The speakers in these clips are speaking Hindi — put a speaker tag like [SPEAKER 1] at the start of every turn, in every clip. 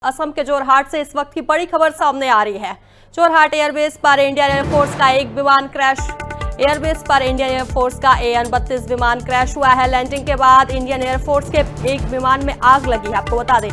[SPEAKER 1] असम के जोरहाट से इस वक्त की बड़ी खबर सामने आ रही है। जोरहाट एयरबेस पर इंडियन एयरफोर्स का एक विमान क्रैश। एयरबेस पर इंडियन एयरफोर्स का AN-32 विमान क्रैश हुआ है। लैंडिंग के बाद इंडियन एयरफोर्स के एक विमान में आग लगी है। आपको बता दें,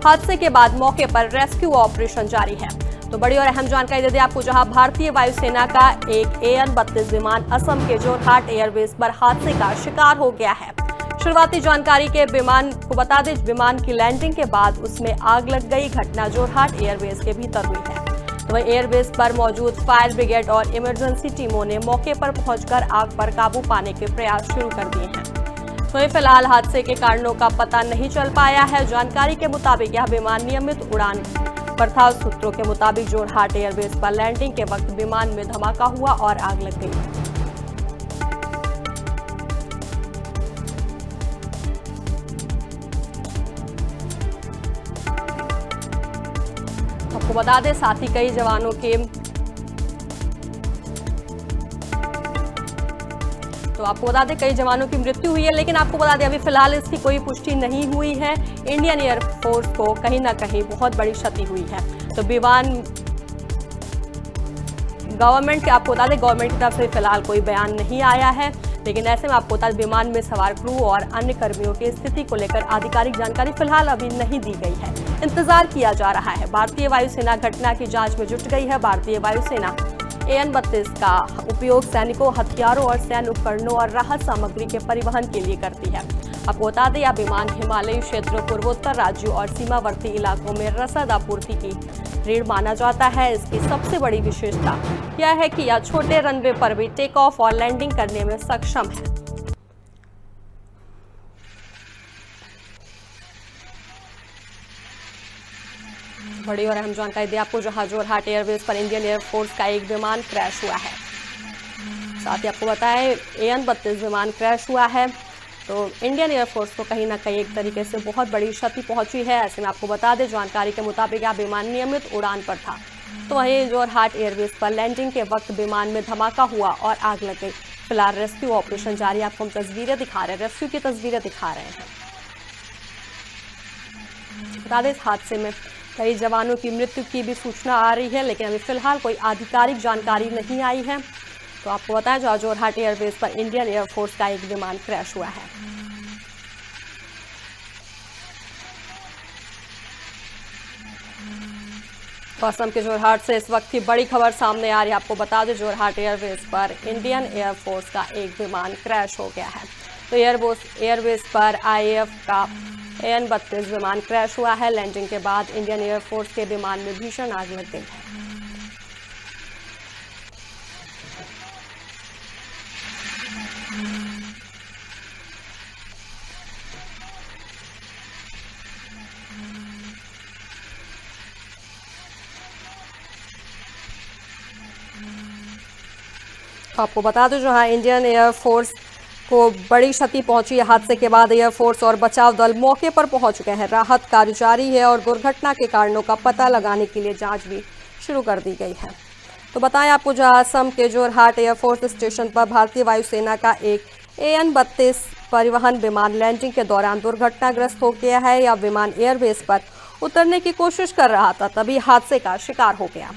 [SPEAKER 1] हादसे के बाद मौके पर रेस्क्यू ऑपरेशन जारी है। तो बड़ी और अहम जानकारी दे दें आपको, जहां भारतीय वायुसेना का एक AN-32 विमान असम के जोरहाट एयरबेस पर हादसे का शिकार हो गया है। शुरुआती जानकारी के विमान को बता दें, विमान की लैंडिंग के बाद उसमें आग लग गई। घटना जोरहाट एयरबेस के भीतर हुई है। तो वहीं एयरबेस पर मौजूद फायर ब्रिगेड और इमरजेंसी टीमों ने मौके पर पहुंचकर आग पर काबू पाने के प्रयास शुरू कर दिए हैं। तो फिलहाल हादसे के कारणों का पता नहीं चल पाया है। जानकारी के मुताबिक यह विमान नियमित उड़ान पर था। सूत्रों के मुताबिक जोरहाट एयरबेस पर लैंडिंग के वक्त विमान में धमाका हुआ और आग लग गई। आपको बता दें, साथ ही कई जवानों की मृत्यु हुई है। लेकिन आपको बता दें, अभी फिलहाल इसकी कोई पुष्टि नहीं हुई है। इंडियन एयरफोर्स को कहीं ना कहीं बहुत बड़ी क्षति हुई है। तो विमान गवर्नमेंट की तरफ से फिलहाल कोई बयान नहीं आया है। लेकिन ऐसे में आपको बता दें, विमान में सवार क्रू और अन्य कर्मियों की स्थिति को लेकर आधिकारिक जानकारी फिलहाल अभी नहीं दी गई है। इंतजार किया जा रहा है। भारतीय वायुसेना घटना की जांच में जुट गई है। भारतीय वायुसेना AN-32 का उपयोग सैनिकों, हथियारों और सैन्य उपकरणों और राहत सामग्री के परिवहन के लिए करती है। आपको बता दें, यह विमान हिमालयी क्षेत्रों, पूर्वोत्तर राज्यों और सीमावर्ती इलाकों में रसद आपूर्ति की रीढ़ माना जाता है। इसकी सबसे बड़ी विशेषता यह है कि यह छोटे रनवे पर भी टेक ऑफ और लैंडिंग करने में सक्षम है। बड़ी और अहम जानकारी दी आपको, जहां जोरहाट एयरबेस पर इंडियन एयरफोर्स का एक विमान क्रैश हुआ है। साथ ही आपको बताएं, AN-32 विमान क्रैश हुआ है। तो इंडियन एयरफोर्स को कहीं ना कहीं एक तरीके से बहुत बड़ी क्षति पहुंची है। ऐसे में आपको बता दें, जानकारी के मुताबिक यह विमान नियमित उड़ान पर था। तो वहीं जोरहाट एयरबेस पर लैंडिंग के वक्त विमान में धमाका हुआ और आग लग गई। फिलहाल रेस्क्यू ऑपरेशन जारी। आपको हम तस्वीरें दिखा रहे हैं, रेस्क्यू की तस्वीरें दिखा रहे हैं। बता दें, इस हादसे में कई जवानों की मृत्यु की भी सूचना आ रही है। लेकिन अभी फिलहाल कोई आधिकारिक जानकारी नहीं आई है। तो आपको बताएं, जो जोरहाट एयरबेस पर इंडियन एयरफोर्स का एक विमान क्रैश हुआ है। तो असम के जोरहाट से इस वक्त की बड़ी खबर सामने आ रही है। आपको बता दें, जोरहाट एयरबेस पर इंडियन एयरफोर्स का एक विमान क्रैश हो गया है। तो एयरबेस पर IAF का AN-32 विमान क्रैश हुआ है। लैंडिंग के बाद इंडियन एयरफोर्स के विमान में भीषण आग लग गई है। तो आपको बता दूं, जहां इंडियन एयरफोर्स को बड़ी क्षति पहुंची है हादसे के बाद, एयरफोर्स और बचाव दल मौके पर पहुंच चुके हैं। राहत कार्य जारी है और दुर्घटना के कारणों का पता लगाने के लिए जांच भी शुरू कर दी गई है। तो बताएं आपको, जहां असम के जोरहाट एयरफोर्स स्टेशन पर भारतीय वायुसेना का एक AN-32 परिवहन विमान लैंडिंग के दौरान दुर्घटनाग्रस्त हो गया है। यह विमान एयरबेस पर उतरने की कोशिश कर रहा था, तभी हादसे का शिकार हो गया।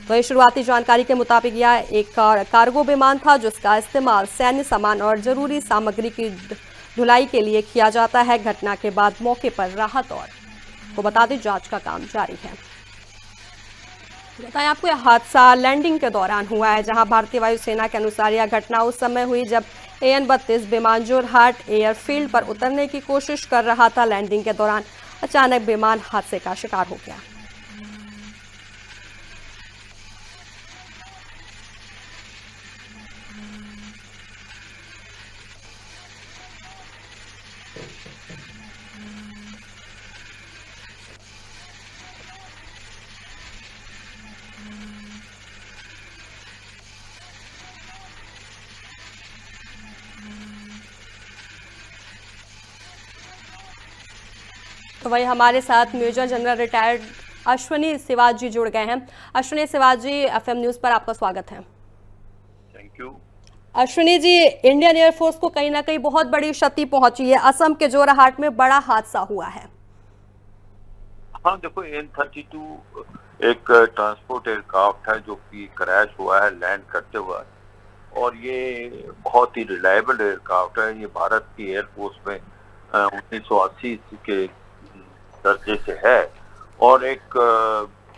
[SPEAKER 1] वही शुरुआती जानकारी के मुताबिक यह एक कार्गो विमान था, जिसका इस्तेमाल सैन्य सामान और जरूरी सामग्री की ढुलाई के लिए किया जाता है। घटना के बाद मौके पर राहत और को बता दें, जांच का काम जारी है। बताएं आपको, यह हादसा लैंडिंग के दौरान हुआ है, जहां भारतीय वायुसेना के अनुसार यह घटना उस समय हुई जब AN-32 विमान जोरहाट एयरफील्ड पर उतरने की कोशिश कर रहा था। लैंडिंग के दौरान अचानक विमान हादसे का शिकार हो गया। तो वही हमारे साथ major general retired Ashwini Siwaj ji जुड़ गए हैं। अश्विनी सिवाज जी, FM न्यूज़ पर आपका स्वागत है।
[SPEAKER 2] Thank you.
[SPEAKER 1] Ashwini ji, Indian air force को कहीं ना कहीं बहुत बड़ी क्षति पहुंची है। असम के जोरहाट में बड़ा हादसा हुआ है।
[SPEAKER 2] हाँ देखो, N-32 एक ट्रांसपोर्ट एयरक्राफ्ट है जो कि क्रैश हुआ है लैंड करते हुआ, और ये बहुत ही रिलायबल एयरक्राफ्ट है। ये भारत की एयरफोर्स में 1980 के दर्जे से है, और एक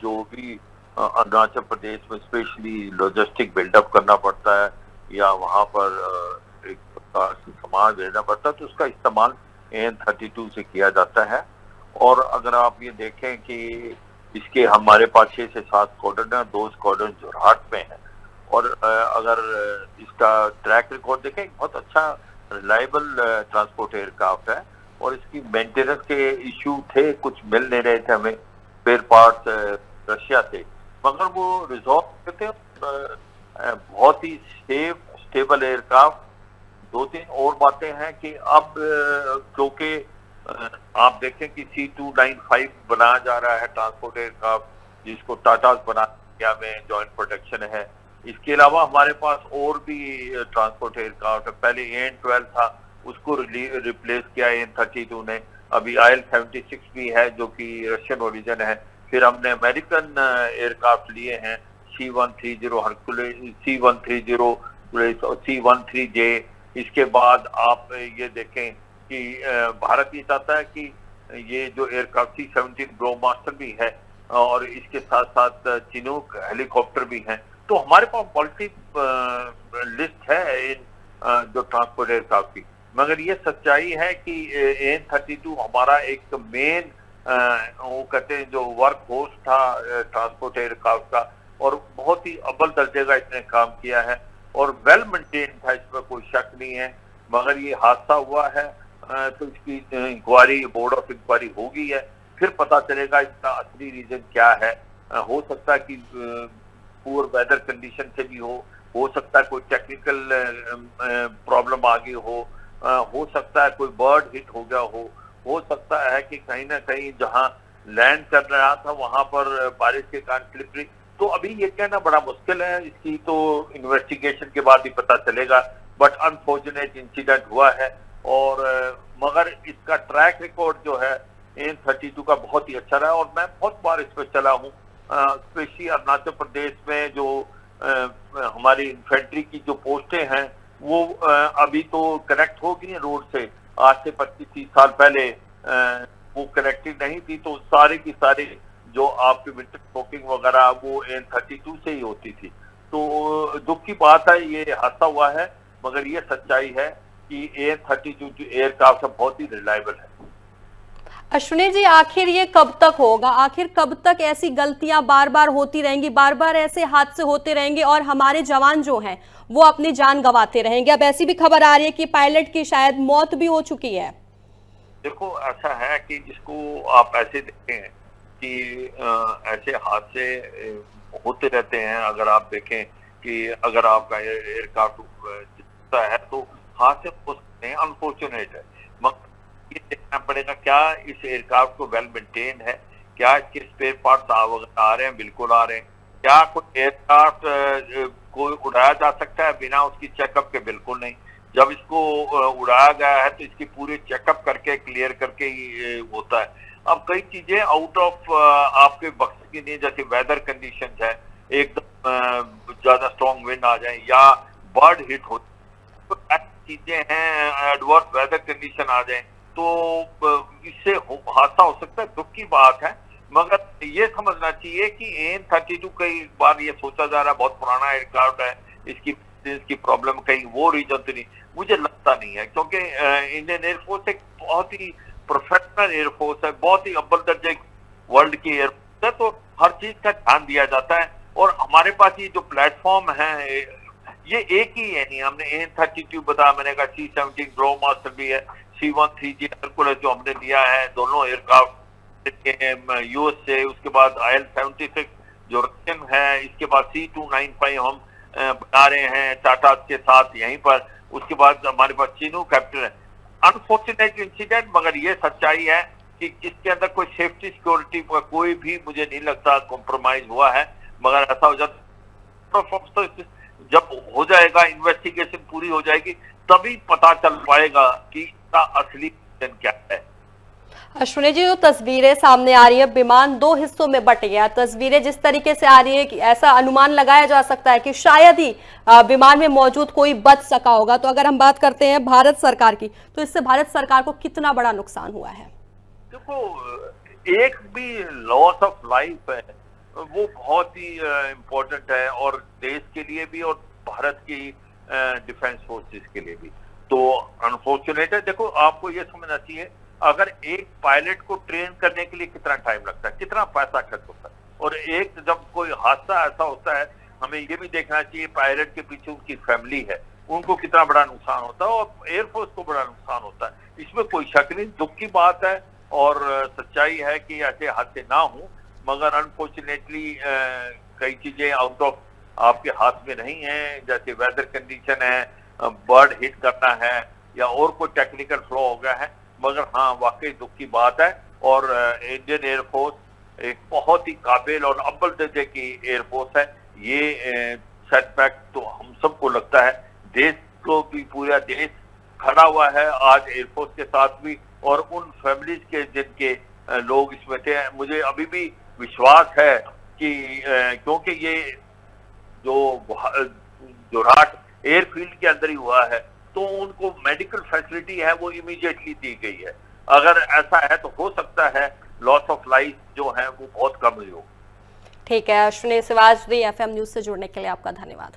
[SPEAKER 2] जो भी अरुणाचल प्रदेश में स्पेशली लॉजिस्टिक बिल्डअप करना पड़ता है या वहाँ पर एक प्रकार से सामान भेजना पड़ता है, तो उसका इस्तेमाल N-32 से किया जाता है। और अगर आप ये देखें कि इसके हमारे पास 6 से 7 स्क्वाड्रन है, 2 स्क्वाड्रन जोरहाट में है, और अगर इसका ट्रैक रिकॉर्ड देखें, बहुत अच्छा रिलायबल ट्रांसपोर्ट एयरक्राफ्ट है, और इसकी मेंटेनेंस के इशू थे, कुछ मिल नहीं रहे थे हमें स्पेयर पार्ट्स रशिया से, मगर वो रिजॉल्व करते हैं। बहुत ही सेफ स्टेबल एयरक्राफ्ट। 2-3 और बातें हैं कि अब क्योंकि आप देखें कि C295 बनाया जा रहा है ट्रांसपोर्ट एयरक्राफ्ट, जिसको टाटा बना इंडिया में जॉइंट प्रोटेक्शन है। इसके अलावा हमारे पास और भी ट्रांसपोर्ट एयरक्राफ्ट है। पहले AN-12 था, उसको रिप्लेस किया N-32 ने। अभी IL-76 भी है जो कि रशियन ओरिजिन है। फिर हमने अमेरिकन एयरक्राफ्ट लिए हैं, C-130 हरकुलिस, C-130 और C-13J। इसके बाद आप ये देखें कि भारत ये चाहता है कि ये जो एयरक्राफ्ट C-17 ब्रोमास्टर भी है, और इसके साथ साथ चिनूक हेलीकॉप्टर भी हैं। तो हमारे पास पॉलिसी लिस्ट है इन जो ट्रांसपोर्ट एयरक्राफ्ट की। मगर ये सच्चाई है कि N-32 हमारा एक मेन वो कहते हैं जो वर्क फोर्स था ट्रांसपोर्ट एयरक्राफ्ट का, और बहुत ही अव्वल दर्जे का इसने काम किया है और वेल मेंटेन था, इसमें कोई शक नहीं है। मगर ये हादसा हुआ है तो इसकी इंक्वायरी, बोर्ड ऑफ इंक्वायरी होगी है, फिर पता चलेगा इसका असली रीजन क्या है। हो सकता है कि पुअर वेदर कंडीशन से भी हो सकता है कोई टेक्निकल प्रॉब्लम आ गई हो सकता है कोई बर्ड हिट हो गया हो सकता है कि कहीं ना कहीं जहां लैंड कर रहा था वहां पर बारिश के कारण स्लिपरी। तो अभी ये कहना बड़ा मुश्किल है, इसकी तो इन्वेस्टिगेशन के बाद ही पता चलेगा। बट अनफॉर्चुनेट इंसिडेंट हुआ है, और मगर इसका ट्रैक रिकॉर्ड जो है N-32 का बहुत ही अच्छा रहा, और मैं बहुत बार इस पर चला हूँ, स्पेशली अरुणाचल प्रदेश में जो हमारी इन्फेंट्री की जो पोस्टें हैं वो अभी तो कनेक्ट हो गई हैं रोड से। आज से 25-30 साल पहले वो कनेक्टेड नहीं थी, तो सारी की सारी जो आपकी विंटर स्टॉकिंग वगैरह वो N-32 से ही होती थी। तो दुख की बात है ये हादसा हुआ है, मगर ये सच्चाई है कि N-32 जो एयरक्राफ्ट है बहुत ही रिलायबल है।
[SPEAKER 1] अश्विनी जी, आखिर ये कब तक होगा? आखिर कब तक ऐसी गलतियां बार बार होती रहेंगी, बार बार ऐसे हादसे होते रहेंगे और हमारे जवान जो हैं वो अपनी जान गंवाते रहेंगे? अब ऐसी भी खबर आ रही है कि पायलट की शायद मौत भी हो चुकी है।
[SPEAKER 2] देखो, ऐसा है कि जिसको आप ऐसे देखें कि ऐसे हादसे होते रहते हैं। अगर आप देखें कि अगर आपका एयरक्राफ्ट है तो हादसे हो सकते हैं, अनफॉर्चुनेट है। मगर ये देखना पड़ेगा क्या इस एयरक्राफ्ट को वेल मेंटेन है, क्या इसके स्पेयर पार्ट्स आ रहे हैं? बिल्कुल आ रहे हैं। क्या कोई एयरक्राफ्ट को उड़ाया जा सकता है बिना उसकी चेकअप के? बिल्कुल नहीं। जब इसको उड़ाया गया है तो इसकी पूरे चेकअप करके क्लियर करके ही होता है। अब कई चीजें आउट ऑफ आपके बख्श की नहीं, जैसे वेदर कंडीशंस है, एकदम ज्यादा स्ट्रॉन्ग विंड आ जाए या बर्ड हिट हो, तो ऐसी चीजें हैं, एडवर्स वेदर कंडीशन आ जाए तो इससे हादसा हो सकता है। दुख की बात है, मगर ये समझना चाहिए कि N-32 कई बार ये सोचा जा रहा है बहुत पुराना एयरक्राफ्ट है, इसकी प्रॉब्लम कहीं वो रीजन तो नहीं, मुझे लगता नहीं है। क्योंकि इंडियन एयरफोर्स एक बहुत ही प्रोफेशनल एयरफोर्स है, बहुत ही अव्वल दर्जे वर्ल्ड की एयरफोर्स है, तो हर चीज का ध्यान दिया जाता है। और हमारे पास ये जो प्लेटफॉर्म है ये एक ही है नहीं। हमने N-32 बताया, मैंने कहा C-17 ब्रोमास्टर भी है, C-130J हरकुलिस जो हमने लिया है, दोनों एयरक्राफ्ट यूएस से। उसके बाद IL-76 जो रशियन है, इसके बाद C-295 हम बना रहे हैं टाटा के साथ यहीं पर। उसके बाद हमारे पास चिनूक कैप्टन है। अनफॉर्चुनेट इंसिडेंट, मगर ये सच्चाई है कि इसके अंदर कोई सेफ्टी सिक्योरिटी का कोई भी मुझे नहीं लगता कॉम्प्रोमाइज हुआ है। मगर ऐसा हो जाता तो जब हो जाएगा, इन्वेस्टिगेशन पूरी हो जाएगी, तभी पता चल पाएगा कि इसका असली रीजन क्या है।
[SPEAKER 1] अश्विनी जी, जो तस्वीरें सामने आ रही है, विमान दो हिस्सों में बट गया। तस्वीरें जिस तरीके से आ रही है कि ऐसा अनुमान लगाया जा सकता है कि शायद ही विमान में मौजूद कोई बच सका होगा। तो अगर हम बात करते हैं भारत सरकार की, तो इससे भारत सरकार को कितना बड़ा नुकसान हुआ है?
[SPEAKER 2] देखो, एक भी लॉस ऑफ लाइफ है वो बहुत ही इम्पोर्टेंट है, और देश के लिए भी और भारत की डिफेंस फोर्सेस के लिए भी। तो अनफॉर्चुनेट है। देखो, आपको ये समझना चाहिए, अगर एक पायलट को ट्रेन करने के लिए कितना टाइम लगता है, कितना पैसा खर्च होता है, और एक जब कोई हादसा ऐसा होता है, हमें ये भी देखना चाहिए पायलट के पीछे उनकी फैमिली है, उनको कितना बड़ा नुकसान होता है, और एयरफोर्स को बड़ा नुकसान होता है। इसमें कोई शक नहीं, दुख की बात है और सच्चाई है कि ऐसे हादसे ना हो, मगर अनफॉर्चुनेटली कई चीजें आउट ऑफ आपके हाथ में नहीं है, जैसे वेदर कंडीशन है, बर्ड हिट करना है, या और कोई टेक्निकल फ्लॉ हो गया है। मगर हाँ, वाकई दुख की बात है, और इंडियन एयरफोर्स एक बहुत ही काबिल और अव्वल दर्जे की एयरफोर्स है। ये सेटबैक तो हम सबको लगता है, देश को भी, पूरा देश खड़ा हुआ है आज एयरफोर्स के साथ भी, और उन फैमिलीज के जिनके लोग इसमें थे। मुझे अभी भी विश्वास है कि क्योंकि ये जो जोरहाट एयरफील्ड के अंदर ही हुआ है, तो उनको मेडिकल फैसिलिटी है वो इमीडिएटली दी गई है। अगर ऐसा है तो हो सकता है लॉस ऑफ लाइफ जो है वो बहुत कम ही हो।
[SPEAKER 1] ठीक है, अश्विनी सिवाजी, FM न्यूज से जुड़ने के लिए आपका धन्यवाद।